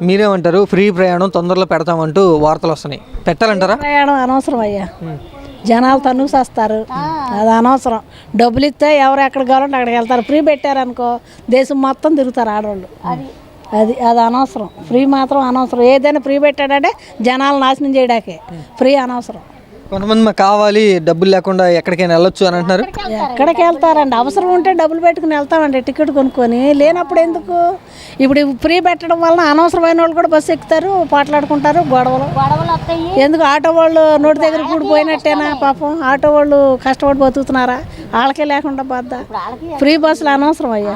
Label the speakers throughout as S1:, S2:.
S1: మీరేమంటారు? ఫ్రీ ప్రయాణం తొందరలో పెడతామంటూ వార్తలు వస్తున్నాయి, పెట్టాలంటారా?
S2: ప్రయాణం అనవసరం అయ్యా, జనాలు తనుసేస్తారు, అది అనవసరం. డబ్బులు ఇస్తే ఎవరు ఎక్కడ కావాలంటే అక్కడికి వెళ్తారు. ఫ్రీ పెట్టారనుకో దేశం మొత్తం తిరుగుతారు ఆడవాళ్ళు. అది అనవసరం. ఫ్రీ మాత్రం అనవసరం. ఏదైనా ఫ్రీ పెట్టాడంటే జనాలు నాశనం చేయడాకే. ఫ్రీ అనవసరం.
S1: కొంతమంది మాకు కావాలి, డబ్బులు లేకుండా ఎక్కడికైనా వెళ్ళొచ్చు అని అంటున్నారు.
S2: ఎక్కడికి వెళ్తారండి? అవసరం ఉంటే డబ్బులు పెట్టుకుని వెళ్తామండి, టికెట్ కొనుక్కొని. లేనప్పుడు ఎందుకు? ఇప్పుడు ఫ్రీ పెట్టడం వలన అనవసరమైన వాళ్ళు కూడా బస్సు ఎక్కుతారు, పాటలాడుకుంటారు, గొడవలు. ఎందుకు? ఆటో వాళ్ళు నోటి దగ్గర కూడిపోయినట్టేనా పాపం? ఆటో వాళ్ళు కష్టపడి బతుకుతున్నారా? వాళ్ళకే లేకుండా బాధ. ఫ్రీ బస్సులు అనవసరం అయ్యా.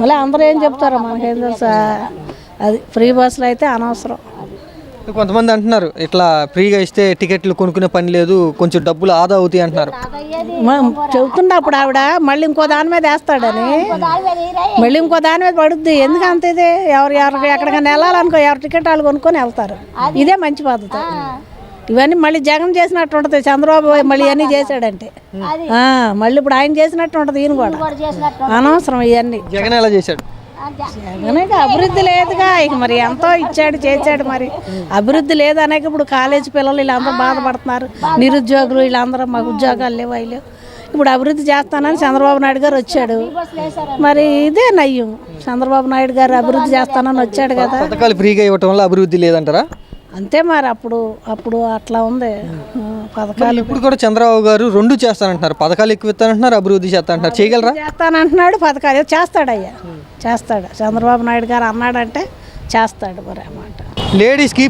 S2: మళ్ళీ అందరూ ఏం చెప్తారో మనకేం తెలుసా? అది ఫ్రీ బస్సులు అయితే అనవసరం.
S1: కొంతమంది అంటున్నారు ఇట్లా ఫ్రీగా ఇస్తే టికెట్లు కొనుక్కునే పని లేదు, కొంచెం డబ్బులు ఆదా అవుతాయి అంటున్నారు.
S2: చెబుతున్నప్పుడు ఆవిడ మళ్ళీ ఇంకో దాని మీద వేస్తాడని, మళ్ళీ ఇంకో దాని మీద పడుద్ది. ఎందుకు అంత ఇది? ఎవరు ఎక్కడికైనా వెళ్ళాలనుకో ఎవరు టికెట్ వాళ్ళు కొనుక్కొని వెళ్తారు. ఇదే మంచి పద్ధతి. ఇవన్నీ మళ్ళీ జగన్ చేసినట్టు ఉంటుంది. చంద్రబాబు మళ్ళీ ఇవన్నీ చేశాడంటే మళ్ళీ ఇప్పుడు ఆయన చేసినట్టు ఉంటుంది. ఈయన కూడా అనవసరం ఇవన్నీ.
S1: జగన్ ఎలా చేశాడు?
S2: జగన్ అభివృద్ధి లేదుగా. ఇక మరి ఎంతో ఇచ్చాడు చేశాడు, మరి అభివృద్ధి లేదు అనేక. ఇప్పుడు కాలేజీ పిల్లలు వీళ్ళందరూ బాధపడుతున్నారు, నిరుద్యోగులు వీళ్ళందరూ మాకు ఉద్యోగాలు లేవు అయ్యో. ఇప్పుడు అభివృద్ధి చేస్తానని చంద్రబాబు నాయుడు గారు వచ్చాడు. మరి ఇదే నయ్యం. చంద్రబాబు నాయుడు గారు అభివృద్ధి చేస్తానని వచ్చాడు కదా.
S1: పథకాలు ఫ్రీగా ఇవ్వటం వల్ల అభివృద్ధి లేదంటారా?
S2: అంతే మరి. అప్పుడు అట్లా ఉంది పథకాలు.
S1: ఇప్పుడు కూడా చంద్రబాబు గారు రెండు చేస్తానంటున్నారు, పథకాలు ఎక్కువ ఇస్తానంటున్నారు, అభివృద్ధి చేస్తానంటున్నారు. చేయగలరా?
S2: చేస్తానంటున్నాడు, పథకాలు చేస్తాడయ్యా, చేస్తాడు. చంద్రబాబు నాయుడు గారు అన్నాడంటే చేస్తాడు మరి అన్నమాట.
S1: లేడీస్కి